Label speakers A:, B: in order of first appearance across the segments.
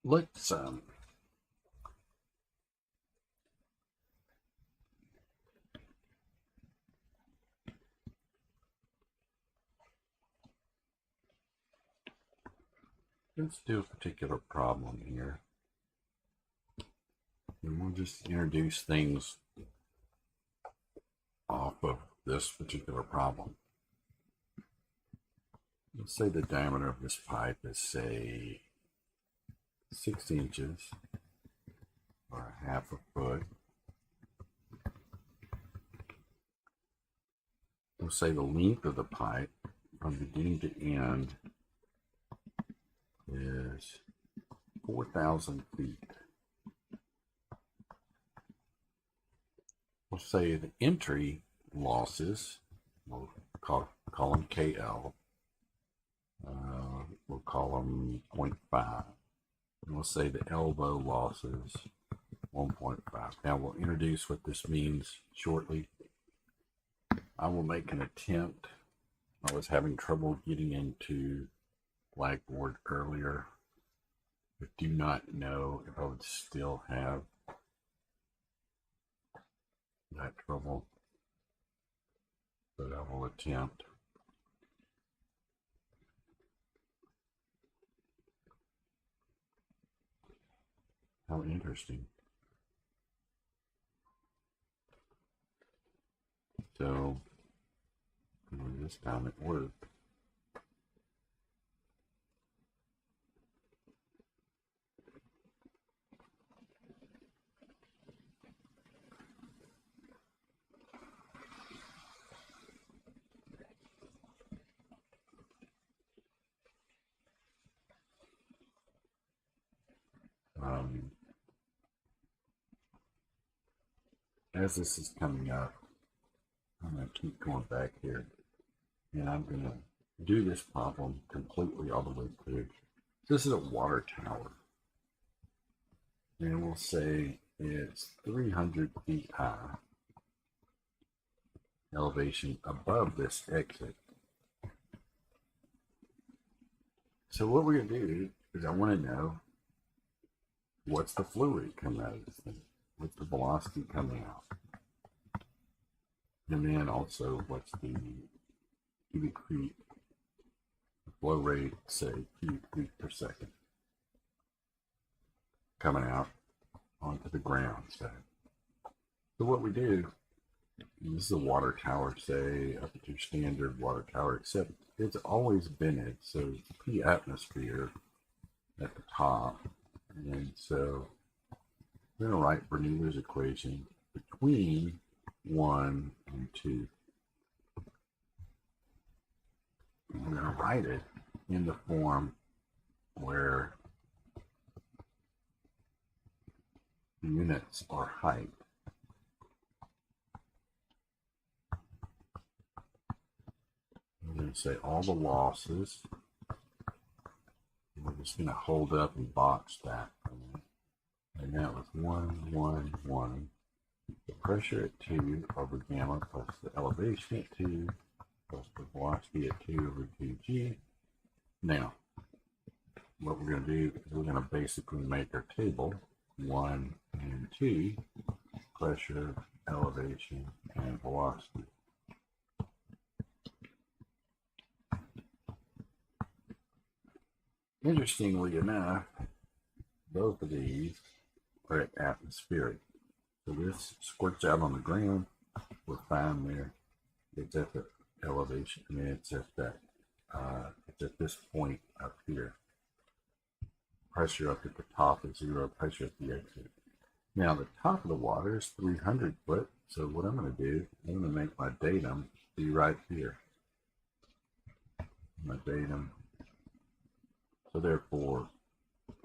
A: Let's do a particular problem here, and we'll just introduce things off of this particular problem. Let's say the diameter of this pipe is, say, 6 inches or a half a foot. We'll say the length of the pipe from beginning to end is 4,000 feet. We'll say the entry losses, we'll call them KL. We'll call them 0.5. And we'll say the elbow losses 1.5. Now we'll introduce what this means shortly. I will make an attempt. I was having trouble getting into Blackboard earlier. I do not know if I would still have that trouble, but I will attempt. How interesting. So this time it worked. As this is coming up, I'm going to keep going back here, and I'm going to do this problem completely all the way through. This is a water tower, and we'll say it's 300 feet high, elevation above this exit. So what we're going to do is I want to know what's the flow rate coming out of this thing, what's the velocity coming out, and then also what's the cubic feet flow rate, say cubic feet per second, coming out onto the ground. So what we do, this is a water tower, say up at your standard water tower, except it's always vented, so it's pre-atmosphere at the top. And so we're going to write Bernoulli's equation between 1 and 2. And we're going to write it in the form where the units are height. We're going to say all the losses. We're just going to hold up and box that. And that was 1, 1, 1. The pressure at 2 over gamma plus the elevation at 2 plus the velocity at 2 over 2g. Now, what we're going to do is we're going to basically make our table 1 and 2, pressure, elevation, and velocity. Interestingly enough, both of these are at atmospheric. So this squirts out on the ground. We're fine there. It's at the elevation. I mean, it's at that. It's at this point up here. Pressure up at the top is 0. Pressure at the exit. Now the top of the water is 300 foot. So what I'm going to do, I'm going to make my datum be right here. My datum. So therefore,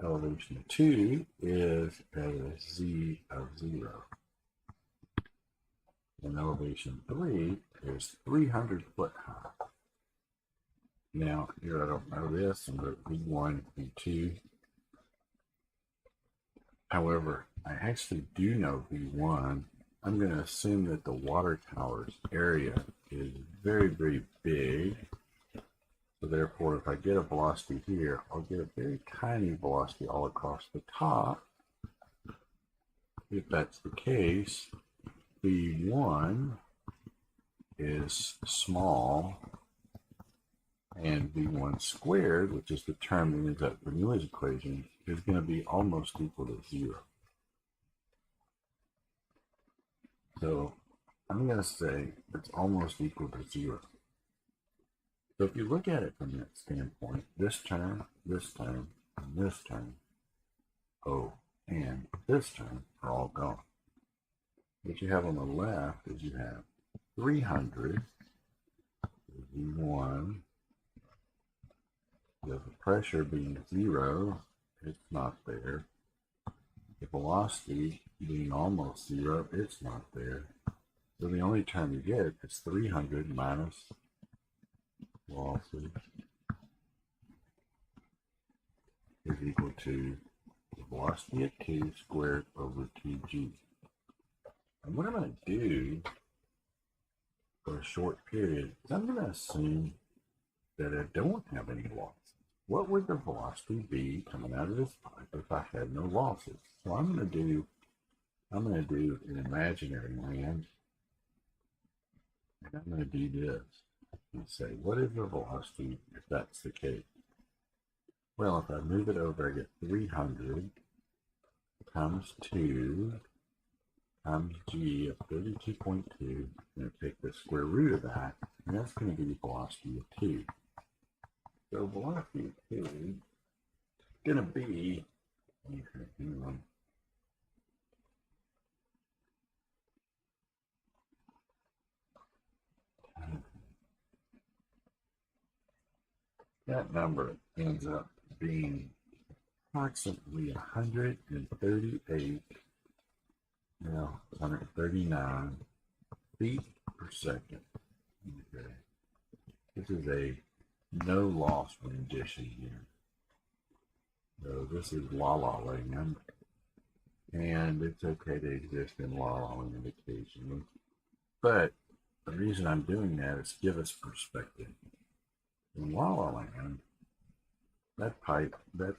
A: elevation 2 is at a z of 0. And elevation 3 is 300 foot high. Now, here I don't know this, I'm going to V1, V2. However, I actually do know V1. I'm going to assume that the water tower's area is very, very big. So therefore, if I get a velocity here, I'll get a very tiny velocity all across the top. If that's the case, v1 is small, and v1 squared, which is the term that ends up in Bernoulli's equation, is going to be almost equal to 0. So I'm going to say it's almost equal to 0. So if you look at it from that standpoint, this term, and this term, and this term are all gone. What you have on the left is you have 300, v1, the pressure being 0, it's not there. The velocity being almost 0, it's not there. So the only term you get is 300 minus velocity is equal to the velocity at 2 squared over 2g. And what I'm going to do for a short period is I'm going to assume that I don't have any losses. What would the velocity be coming out of this pipe if I had no losses? So I'm going to do an imaginary land, and I'm going to do this and say, what is the velocity if that's the case? Well, if I move it over, I get 300 times 2 times g of 32.2. I'm going to take the square root of that, and that's going to give you velocity of 2. So velocity of 2 is going to be, that number ends up being approximately 138, 139 feet per second. Okay. This is a no loss rendition here. So this is La La Land, and it's okay to exist in La La Land occasionally. But the reason I'm doing that is give us perspective. In La La Land, that pipe, that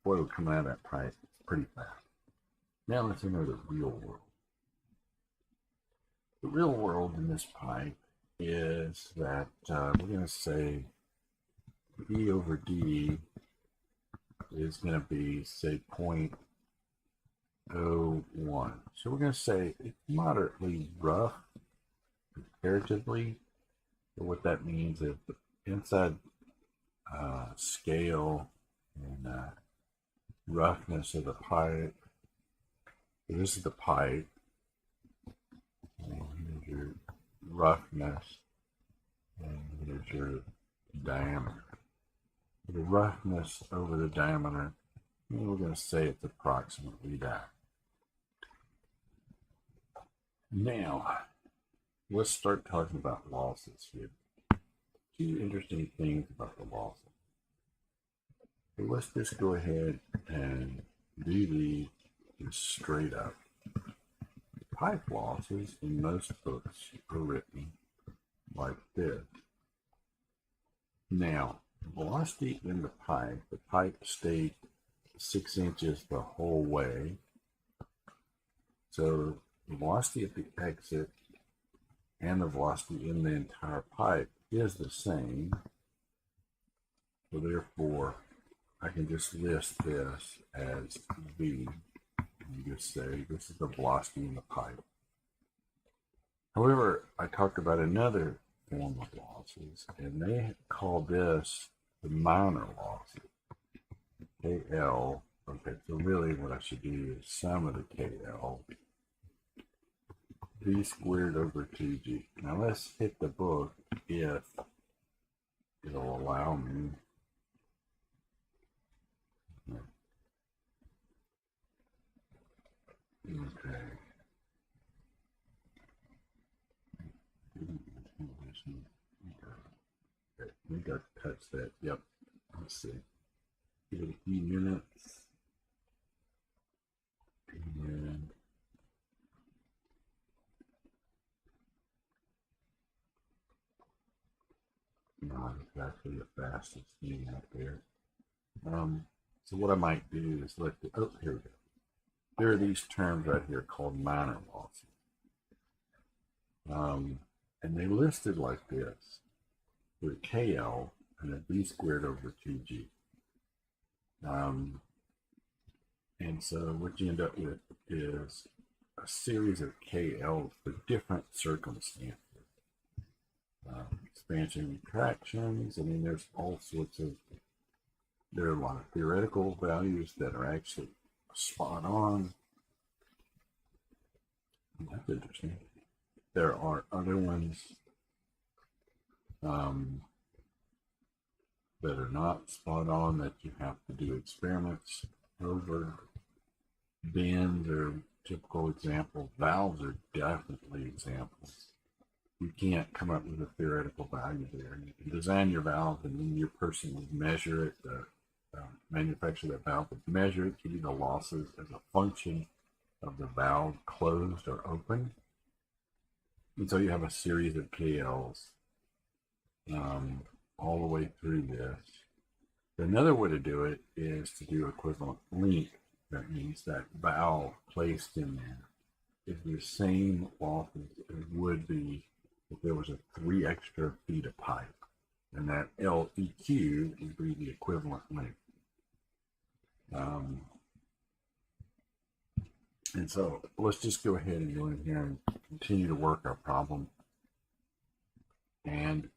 A: flow coming out of that pipe is pretty fast. Now let's enter the real world. The real world in this pipe is that we're going to say E over D is going to be, say, 0.01. So we're going to say it's moderately rough comparatively. So what that means is the inside scale and roughness of the pipe. So this is the pipe. And here's your roughness, and here's your diameter. The roughness over the diameter, and we're going to say it's approximately that. Now, let's start talking about losses here. Two interesting things about the losses. So let's just go ahead and do these just straight up. Pipe losses in most books are written like this. Now, velocity in the pipe stayed 6 inches the whole way. So the velocity at the exit and the velocity in the entire pipe is the same. So therefore, I can just list this as V. You just say this is the velocity in the pipe. However, I talked about another form of losses, and they call this the minor losses, KL. Okay, so really what I should do is sum of the KL, V squared over 2G. Now let's hit the book if it'll allow me. Okay. Okay, we got to touch that. Yep. Let's see. Give it a few minutes. And is actually the fastest thing out there. So what I might do is let the, oh, here we go. There are these terms right here called minor losses. And they listed like this, with KL and a B squared over 2G. And so what you end up with is a series of KLs for different circumstances. Expansion contractions. I mean, there's all sorts of, there are a lot of theoretical values that are actually spot on. That's interesting. There are other ones that are not spot on that you have to do experiments over. Bends are typical examples. Valves are definitely examples. You can't come up with a theoretical value there. You can design your valve, and then your person would measure it. The manufacturer of that valve would measure it, give you the losses as a function of the valve closed or open. And so you have a series of KLs all the way through this. Another way to do it is to do equivalent length. That means that valve placed in there is the same losses as it would be if there was a 3 extra feet of pipe. And that LEQ would be the equivalent length. And so let's just go ahead and go in here and continue to work our problem. And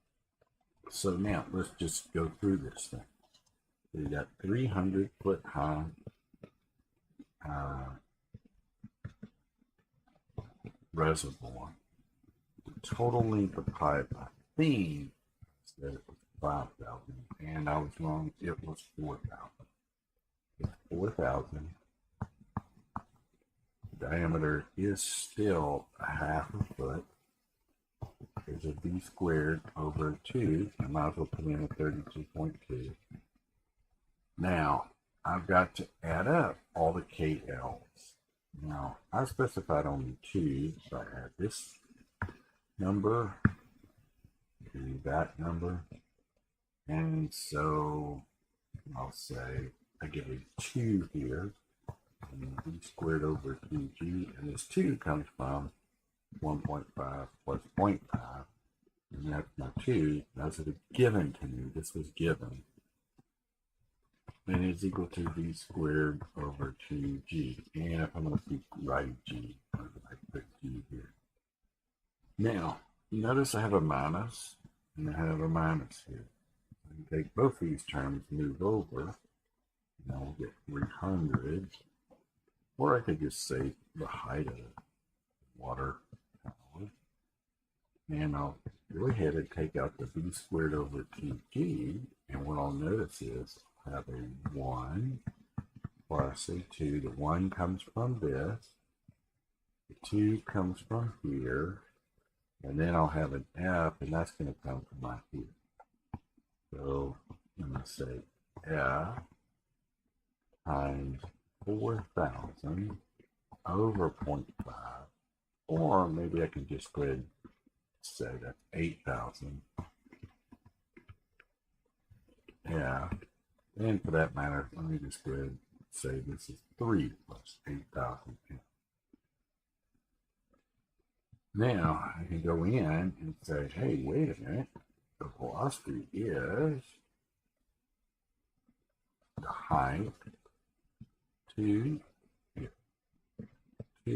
A: so now let's just go through this thing. So you got 300 foot high reservoir. The total length of pipe, I think, said it was 5,000, and I was wrong. It was 4,000. It's 4,000. Diameter is still a half a foot. There's a B squared over 2. I might as well put in a 32.2. Now, I've got to add up all the KLs. Now, I specified only 2, so I add this number to that number. And so I'll say I get a 2 here. And B squared over 2G, and this 2 comes from 1.5 plus 0.5, and that's my 2. That's a given to me. This was given. And it's equal to B squared over 2G. And if I'm going to keep writing G, I put G here. Now, notice I have a minus, and I have a minus here. I can take both these terms, move over, and I'll get 300. Or I could just say the height of the water tower. And I'll go ahead and take out the B squared over 2G. And what I'll notice is I have a 1 plus a 2. The 1 comes from this. The 2 comes from here. And then I'll have an F, and that's going to come from right here. So I'm going to say F times 4,000 over 0.5, or maybe I can just go ahead and say that's 8,000. Yeah, and for that matter, let me just go ahead and say this is 3 plus 8,000. Now I can go in and say, hey, wait a minute, the velocity is the height 2 GH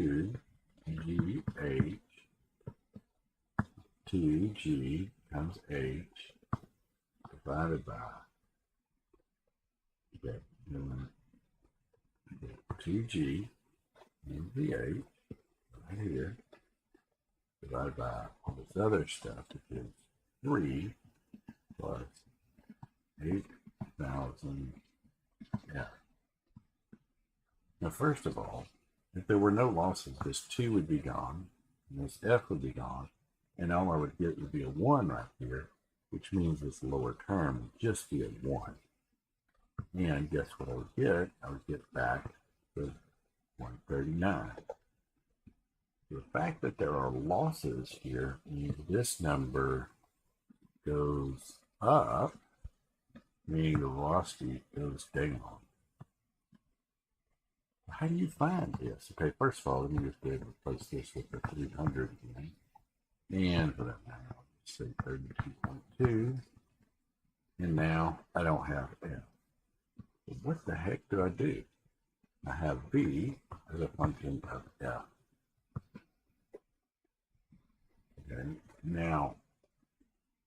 A: 2G times H divided by 2G and the H right here divided by all this other stuff, which is 3 plus 8,000 F. Now, first of all, if there were no losses, this 2 would be gone, and this F would be gone, and all I would get would be a 1 right here, which means this lower term would just be a 1. And guess what I would get? I would get back the 139. The fact that there are losses here means this number goes up, meaning the velocity goes down. How do you find this? Okay, first of all, let me just go ahead and replace this with the 300 again. And for that matter, I'll just say 32.2. And now I don't have F. So what the heck do I do? I have V as a function of F. Okay, now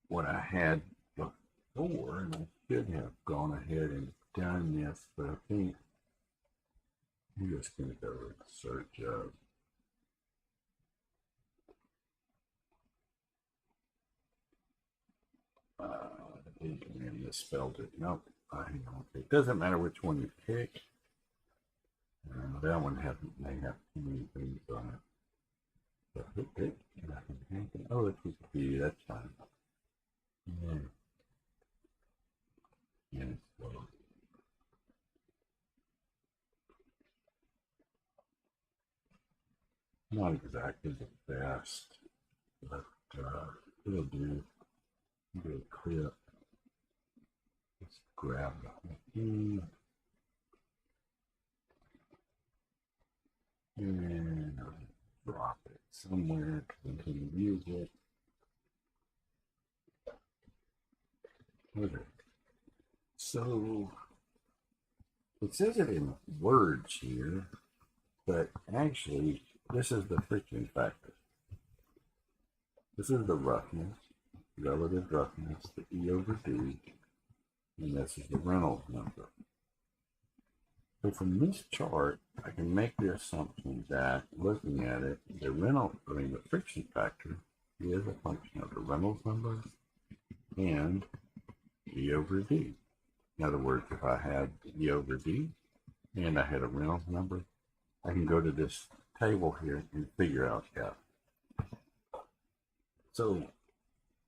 A: what I had before, and I should have gone ahead and done this, but I think I'm just going to go and search and misspelled it. Nope. Hang on. It doesn't matter which one you pick. That one may have too many things on it. So hit it, and I can oh, it's just B. That's fine. Yeah. And so, not exactly the best, but it'll do. Do a clip. Let's grab the key and drop it somewhere to continue to use it. Okay. So it says it in words here, but actually this is the friction factor. This is the roughness, relative roughness, the E over D, and this is the Reynolds number. So from this chart, I can make the assumption that looking at it, the friction factor is a function of the Reynolds number and E over D. In other words, if I had E over D and I had a Reynolds number, I can go to this table here and figure out F. So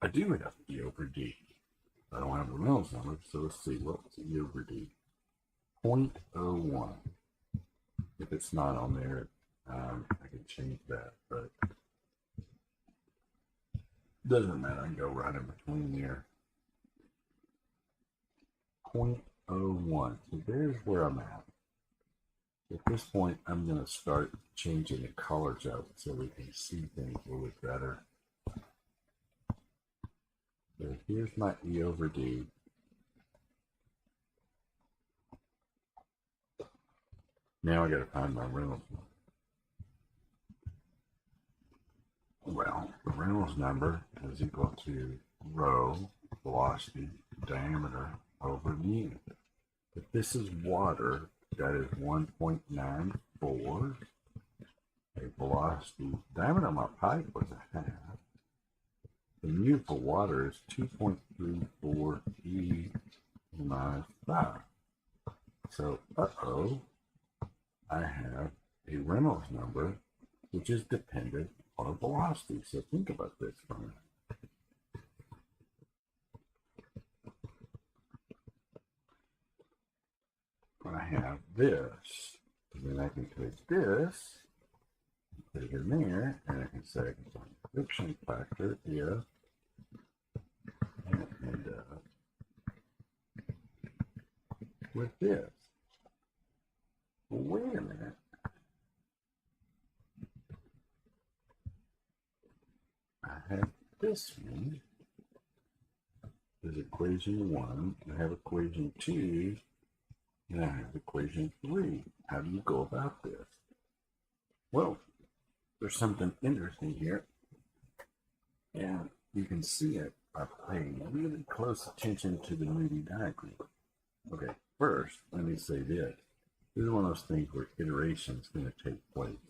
A: I do have E over D. I don't have a Reynolds number, so let's see, what's E over D? 0.01. If it's not on there, I can change that, but doesn't matter. I can go right in between there. 0.01. So there's where I'm at. At this point, I'm going to start changing the colors out so we can see things a little bit better. So here's my E over D. Now I got to find my Reynolds number. Well, the Reynolds number is equal to rho, velocity, diameter, over mu. If this is water, that is 1.94. A velocity, diameter of my pipe was a half. The mu for water is 2.34 E minus 5. So, I have a Reynolds number which is dependent on a velocity. So think about this for a minute. I have this, and then I can take this, put it in there, and I can say friction factor is, and with this. Well, wait a minute. I have this one. Is equation 1. I have equation 2. And I have equation 3. How do you go about this? Well, there's something interesting here. And you can see it by paying really close attention to the Moody diagram. Okay, first, let me say this. This is one of those things where iteration is going to take place.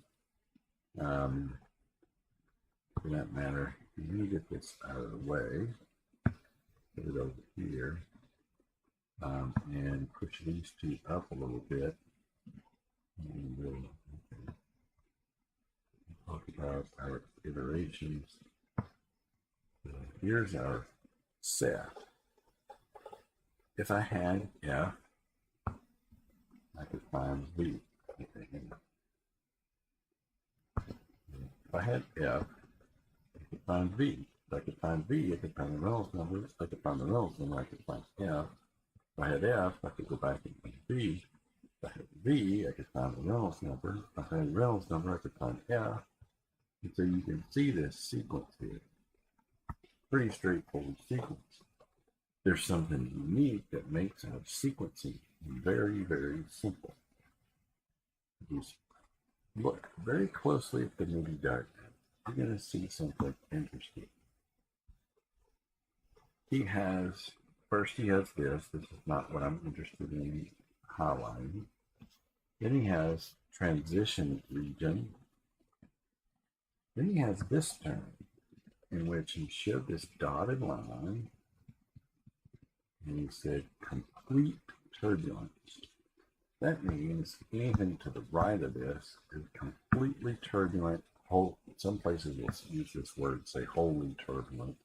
A: For that matter, let me get this out of the way. Put it over here. And push these two up a little bit. And we'll talk about our iterations. Here's our set. If I had F, I could find V. If I had F, I could find V. I could find V, I could find the Reynolds number. If I could find the Reynolds number, I could find F. If I had F, I could go back and find V. If I had V, I could find the Reynolds number. If I had the Reynolds number, I could find F. And so you can see this sequence here. Pretty straightforward sequence. There's something unique that makes our sequencing very, very simple. Just look very closely at the movie diagram. You're going to see something interesting. He has this. This is not what I'm interested in highlighting. Then he has transition region. Then he has this term in which he showed this dotted line and he said complete turbulence. That means anything to the right of this is completely turbulent. Some places will use this word, say wholly turbulent.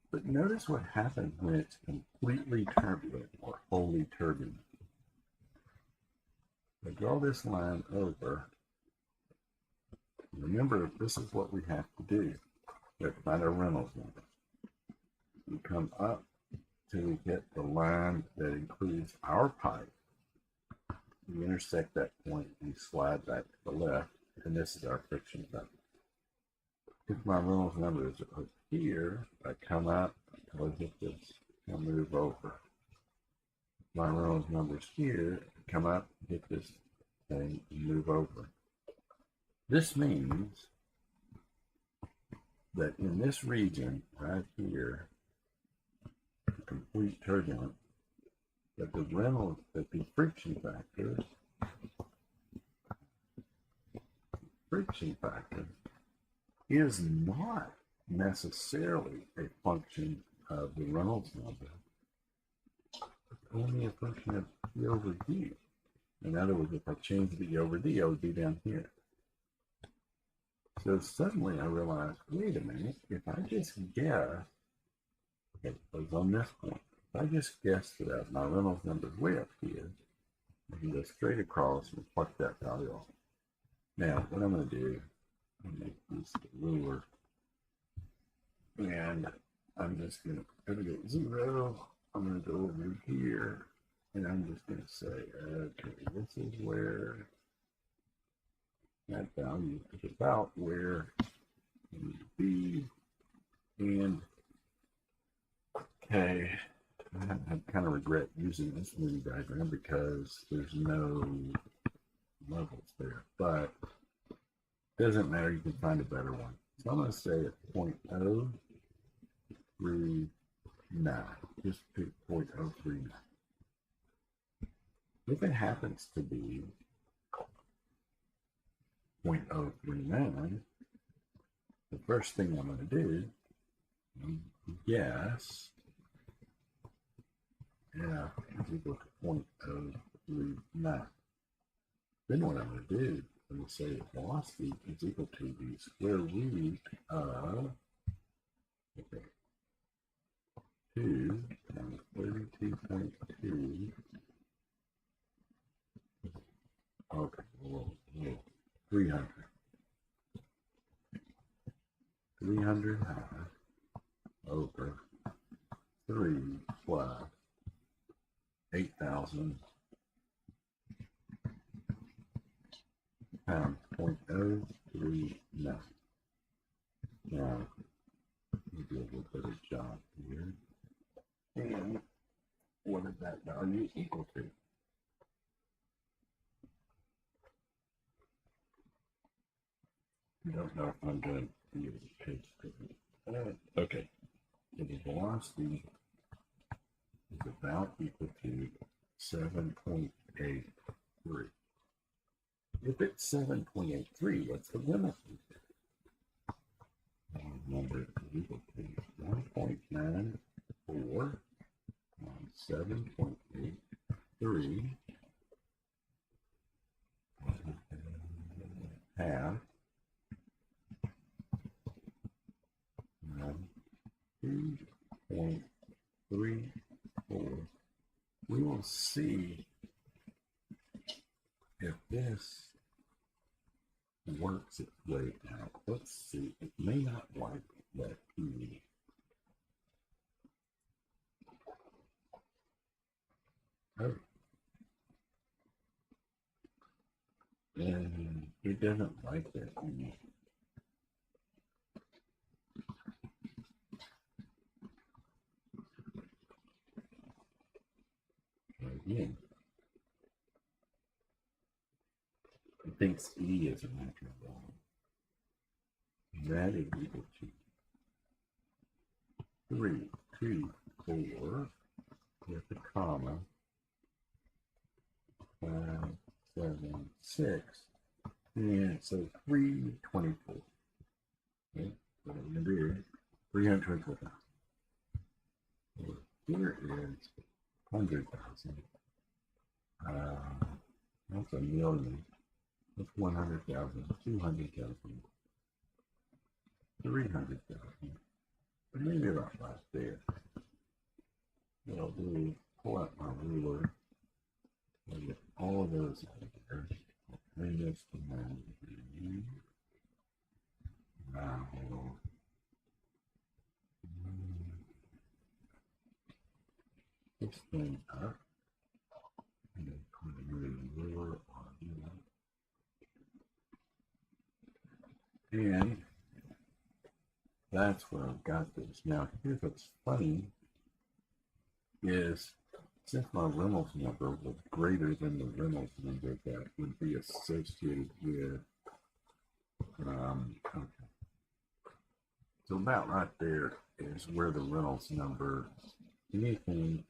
A: But notice what happens when it's completely turbulent or wholly turbulent. I draw this line over. Remember, this is what we have to do. We have to find our Reynolds number. We come up till we hit the line that includes our pipe. We intersect that point and slide back to the left, and this is our friction factor. If my Reynolds number is up here, I come up until I hit this and move over. If my Reynolds number is here, I come up, hit this thing, and move over. This means that in this region right here, complete turbulence, that the friction factor is not necessarily a function of the Reynolds number. It's only a function of E over D. In other words, if I change the E over D, I would be down here. So suddenly I realized, wait a minute, if I just guess, it was on this point, if I just guessed that my Reynolds number is way up here, I can go straight across and pluck that value off. Now, what I'm going to do, I'm going to make this ruler, and I'm just going to get 0. I'm going to go over here, and I'm just going to say, okay, this is where that value is about where it needs to be, and okay, I kind of regret using this movie diagram because there's no levels there, but it doesn't matter, you can find a better one. So I'm going to say at 0.039, just pick 0.039. If it happens to be 0.039, the first thing I'm going to do is guess F is equal to 0.039. Then what I'm going to do, I'm going to say that velocity is equal to the square root of 2 times 32.2. Okay, well, 300. 300 over 3 plus 8,000 times 0.039. Now, we'll do a little better job here. And what is that value equal to? I don't know if I'm going to be able to page it. Okay. So the velocity is about equal to 7.83. If it's 7.83, what's the limit? Number is equal to 1.94 times 7.83 half 2.34. We will see if this works its way out. Let's see. It may not like that E. Oh. And it doesn't like that E. Again, it thinks E is a natural law. That is equal to 3, 2, 4 with a comma, 5, 7, 6, and so 324. Okay, what I'm going to do, 324,000. Here is 100,000. That's a million. That's 100,000, 200,000, 300,000. Maybe about right there. What I'll do, pull out my ruler, and get all of those out of there. Bring this to my now. This thing up. And then put a ruler on that. And that's where I've got this. Now, here's what's funny is since my Reynolds number was greater than the Reynolds number that would be associated with, okay. So about right there is where the Reynolds number, anything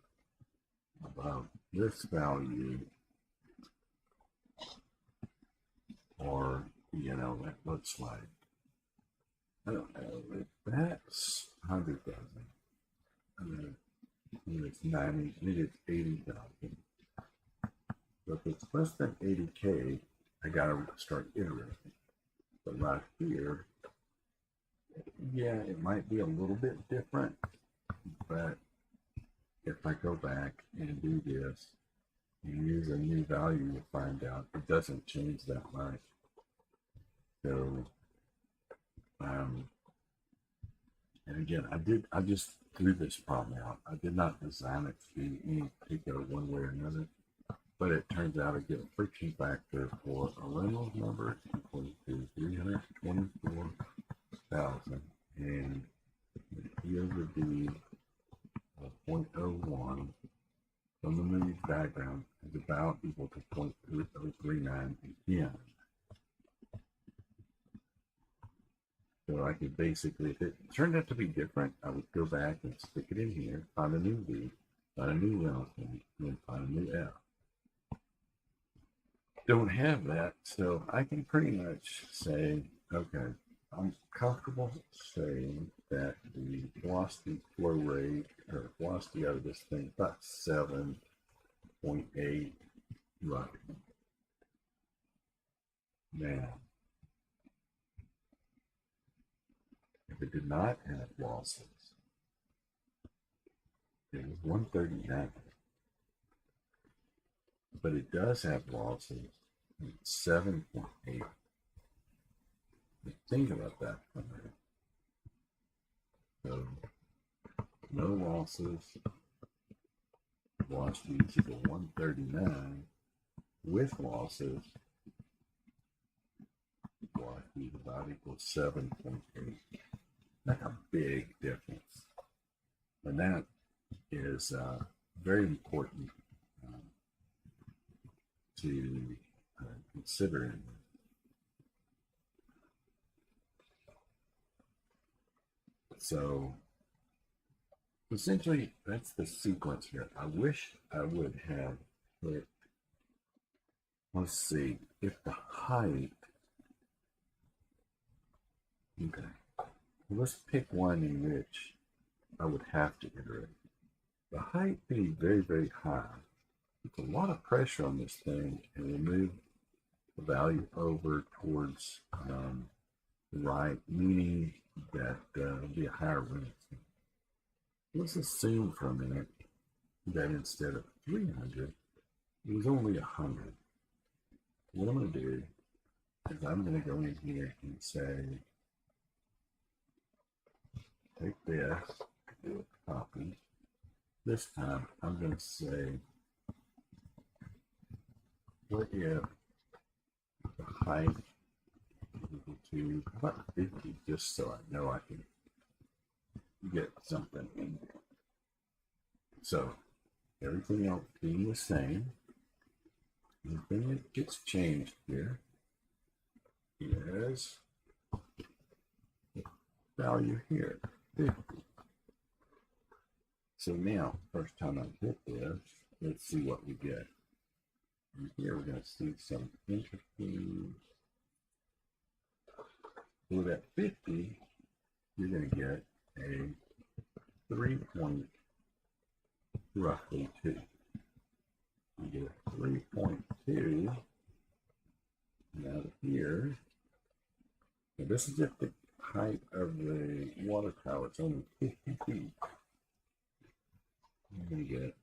A: above this value, or, that looks like, I don't know, if that's 100,000. I mean, it's 90, maybe it's 80,000. But if it's less than 80K, I gotta start iterating. But right here, yeah, it might be a little bit different, but if I go back and do this and use a new value, you'll find out it doesn't change that much. So, and again, I just threw this problem out. I did not design it to be any particular one way or another, but it turns out I get a friction factor for a Reynolds number equal to 324,000, and E over D of 0.01 from the movie diagram is about equal to 0.039 again. So I could basically, if it turned out to be different, I would go back and stick it in here, find a new V, find a new Reynolds number, and then find a new F. Don't have that, so I can pretty much say, okay, I'm comfortable saying that the velocity flow rate, or velocity out of this thing, about 7.8 right. Now, if it did not have losses, it was 139. But it does have losses, 7.8. Think about that for a minute. So, no losses, velocity is equal 139. With losses, velocity is about equal 7.8. That's a big difference. And that is very important to consider. So essentially, that's the sequence here. I wish I would have put, let's see, if the height, okay, let's pick one in which I would have to iterate. The height being very, very high, it's a lot of pressure on this thing, and we'll move the value over towards the right, meaning that it'll be a higher Reynolds. Let's assume for a minute that instead of 300, it was only 100. What I'm going to do is I'm going to go in here and say, take this, do a copy. This time I'm going to say, what if the height equal to about 50, just so I know I can get something in there. So everything else being the same, the thing that gets changed here is the value here, 50. So now, first time I hit this, let's see what we get. And here we're going to see some interesting. With that 50, you're going to get a 3 point, roughly 2. You get a 3.2. Now here, now this is if the height of the water tower is only 50 feet. You're going to get,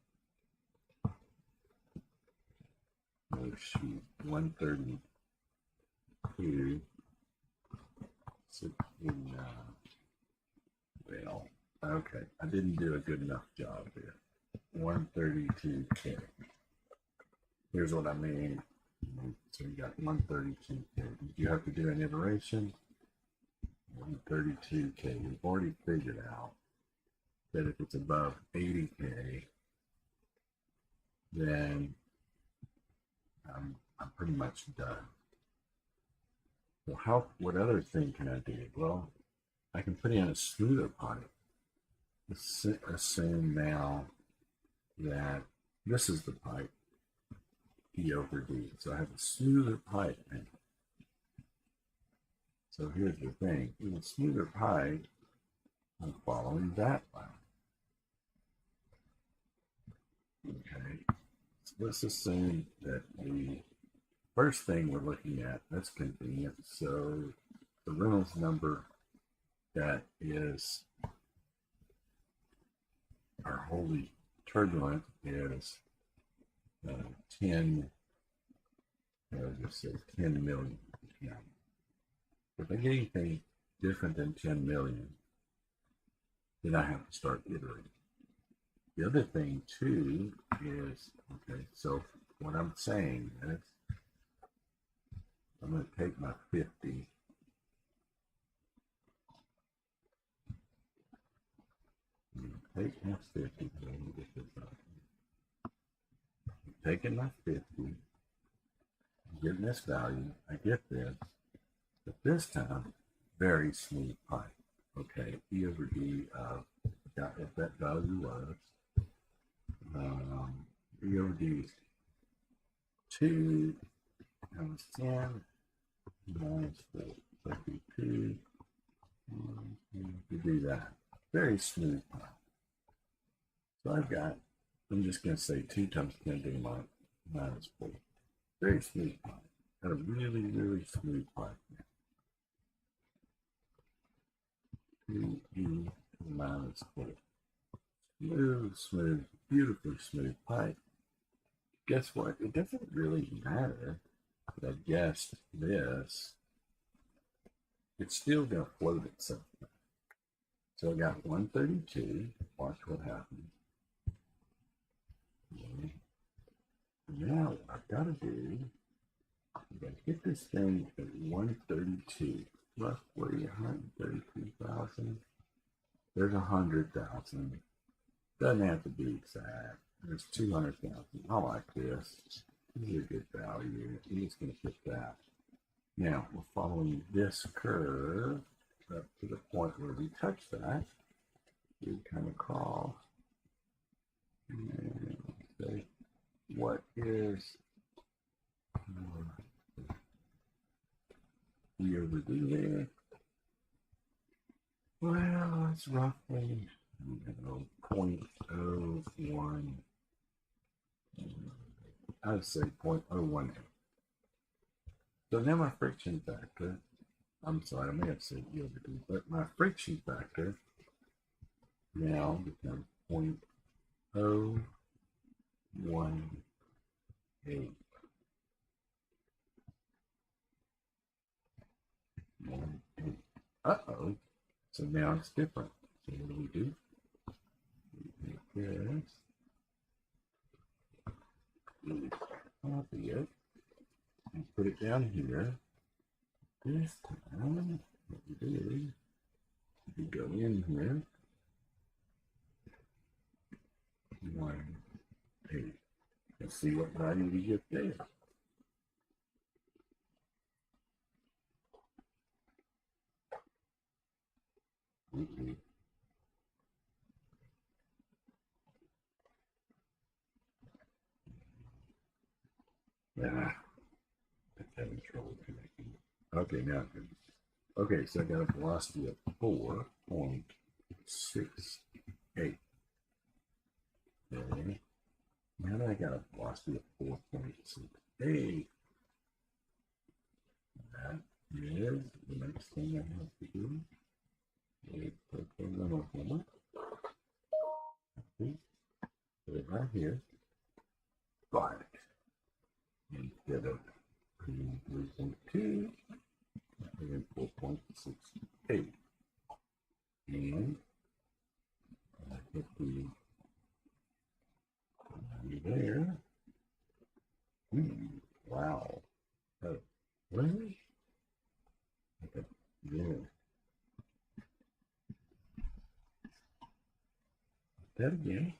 A: oh shoot, 132, 69. Well, okay, I didn't do a good enough job here. 132K. Here's what I mean. So you got 132K. You have to do an iteration. 132K. You've already figured out that if it's above 80K, then I'm pretty much done. Well, what other thing can I do? Well, I can put in a smoother pipe. Assume now that this is the pipe, E over D. So I have a smoother pipe now. So here's the thing. In a smoother pipe, I'm following that line. Okay. So let's assume that the first thing we're looking at, that's convenient. So the Reynolds number that is our wholly turbulent is 10, let's just say 10 million. Yeah. If I get anything different than 10 million, then I have to start iterating. The other thing too is, okay, so what I'm saying is I'm going to take my 50 take my 50, let me get this out. I'm taking my 50, I'm getting this value, I get this, but this time, very smooth pipe. Okay, E over D, got what that value was. E over D is 2 times 10 minus 4. So it'd be 2, to do that. Very smooth pipe. So I'm just going to say 2 times 10 to the minus 4. Very smooth pipe. Got a really, really smooth pipe now. 2e minus 4. Smooth, beautifully smooth pipe. Guess what? It doesn't really matter that I guessed this. It's still going to float itself. So I got 132. Watch what happens. Now what I've got to do, I'm going to get this thing at 132, roughly 132,000. There's 100,000. Doesn't have to be exact. There's 200,000. I like this. This is a good value. I'm just going to put that. Now we're following this curve up to the point where we touch that. We come across. And say, what is E over D there? Well, it's roughly 0.01. I would say 0.018. So now my friction factor, I'm sorry, I may have said E over D, but my friction factor now becomes 0.018. Uh-oh. So now it's different. So what do? We take this. We copy it. And put it down here. This time, what we do, we go in here. 1, 8. Let's see what value we get there. Yeah, that's having trouble connecting. Okay, now good. Okay, so I got a velocity of 4.68. Okay. Now that I got a velocity of 4.68, that is the next thing I have to do. Is put the little hammer. Put it right here. But instead of 3.2, I put in 4.68. And I put the there. Wow. Oh, really? Okay. Yeah. That again.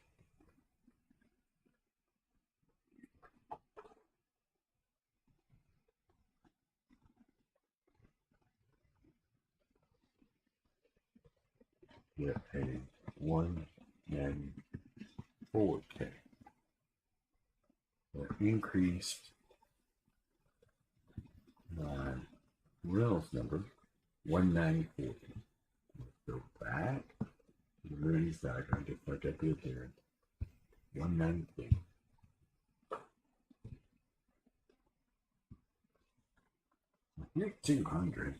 A: Get a 194K. That increased my Reynolds number 194. Go back to the Moody's diagram, just like I did there. 194. Here's 200.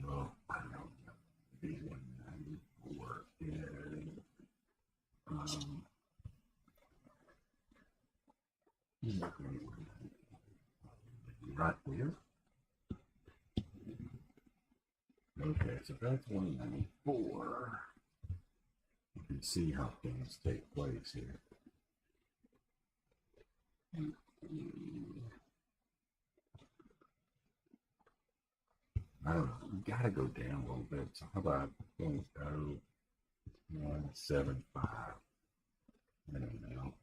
A: Well, I don't know. Maybe 194 is right there. Okay, so that's 194. You can see how things take place here. I don't know, you gotta go down a little bit. So how about 0.0175? I don't know.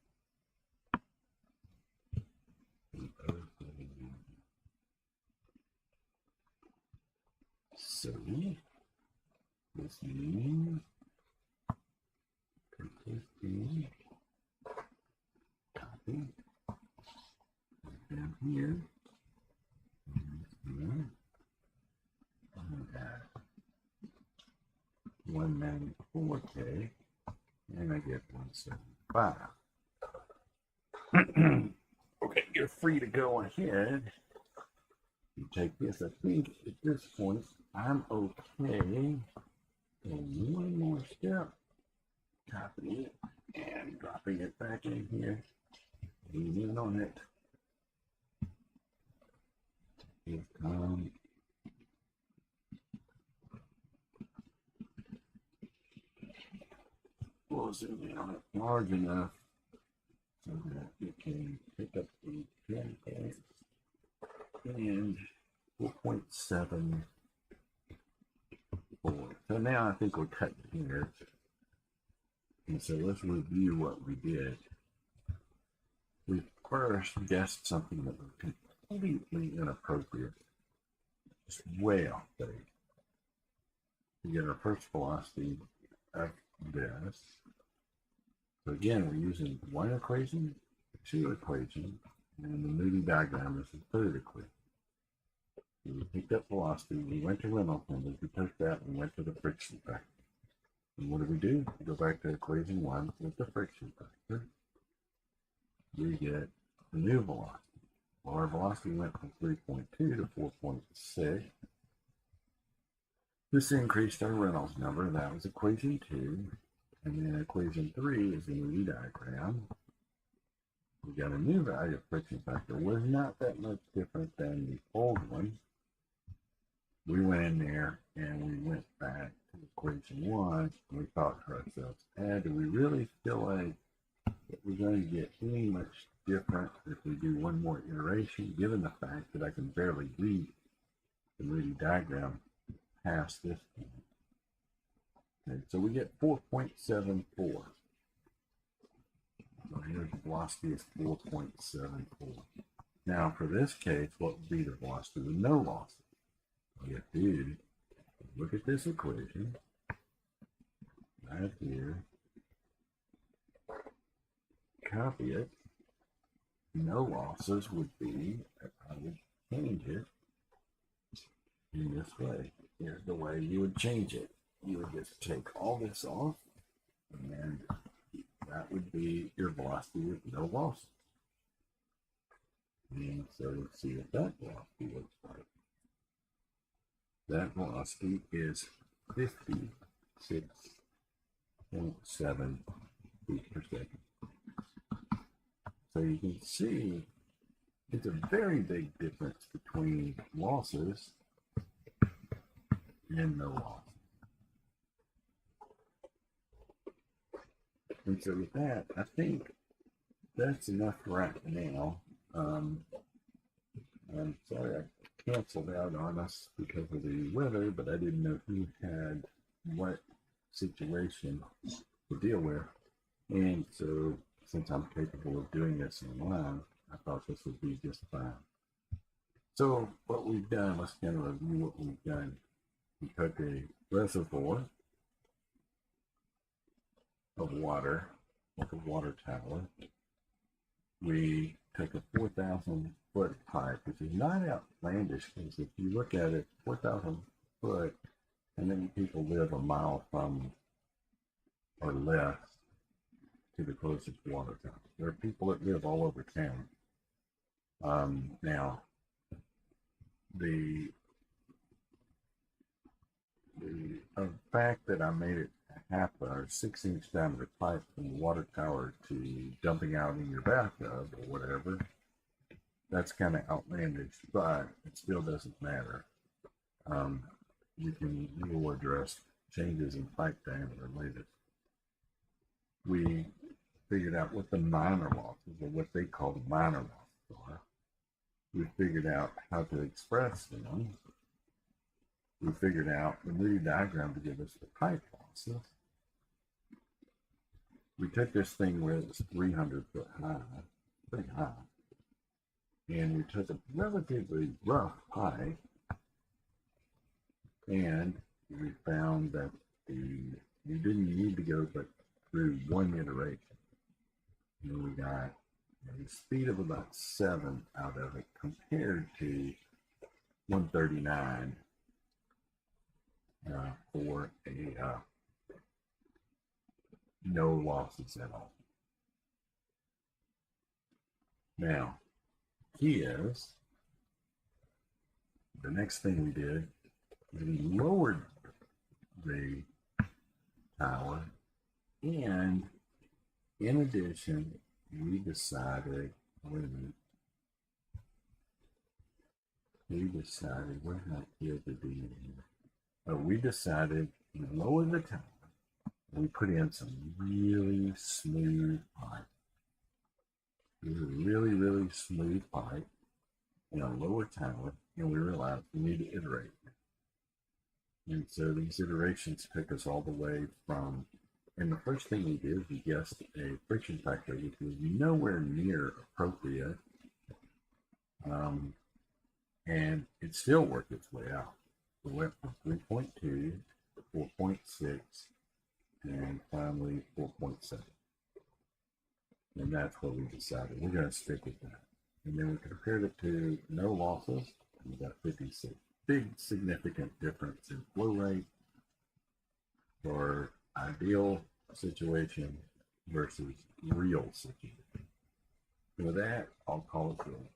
A: So this means copy down here. And 194K, and I get 175. Okay, you're free to go ahead. You take this. I think at this point I'm okay. And one more step. Copy it and dropping it back in here. Leaning on it. We'll zoom in on it large enough so that you can pick up the pin points. And 4.74. So now I think we're cutting here. And so let's review what we did. We first guessed something that was completely inappropriate. Just way off base. We get our first velocity of this. So again, we're using one equation, two equations, and the Moody diagram is the third equation. So we picked up velocity, we went to Reynolds numbers, we took that, and went to the friction factor. And what do? We go back to equation 1 with the friction factor. We get the new velocity. Well, our velocity went from 3.2 to 4.6. This increased our Reynolds number. That was equation 2. And then equation 3 is the Moody diagram. We got a new value of friction factor. Was not that much different than the old one. we went in there and we went back to equation one, and we thought to ourselves, do we really feel like that we're going to get any much different if we do one more iteration, given the fact that I can barely read the Moody diagram past this point? Okay, so we get 4.74. So here's the velocity is 4.74. Now for this case, what would be the velocity with no losses? All you have to do, look at this equation right here, copy it. No losses would be, I would change it in this way. Here's the way you would change it. You would just take all this off, and that would be your velocity with no losses. And so let's see what that velocity looks like. That velocity is 56.7 feet per second. So you can see it's a very big difference between losses and no losses. And so with that, I think that's enough right now. I'm sorry I canceled out on us because of the weather, but I didn't know who had what situation to deal with. And so since I'm capable of doing this online, I thought this would be just fine. So what we've done, let's kind of review what we've done. We took a reservoir of water, like a water tower. We took a 4,000 foot pipe, which is not outlandish because if you look at it, 4,000 foot, and then people live a mile from or less to the closest water tower. There are people that live all over town. Now, the fact that I made it half or 6-inch diameter pipe from the water tower to dumping out in your bathtub or whatever, that's kind of outlandish, but it still doesn't matter. You will address changes in pipe diameter later. We figured out what the minor losses, or what they call the minor losses, are. We figured out how to express them. We figured out the Moody diagram to give us the pipe losses. We took this thing where it was 300 foot high, pretty high, and we took a relatively rough pipe, and we found that you didn't need to go but through one iteration. And we got a speed of about 7 out of it compared to 139 for a no losses at all. Now, key is the next thing we did is we lowered the tower, and in addition, we decided, wait a minute, what did I give to do here? We decided to lower the tower. We put in some really smooth pipe. Really, really smooth pipe in a lower tower, and we realized we need to iterate. And so these iterations took us all the way from, and the first thing we did, we guessed a friction factor which was nowhere near appropriate, and it still worked its way out. We went from 3.2 to 4.6, and finally 4.7. And that's what we decided. We're going to stick with that. And then we compared it to no losses, and we got 56. Big significant difference in flow rate for ideal situation versus real situation. And with that, I'll call it good.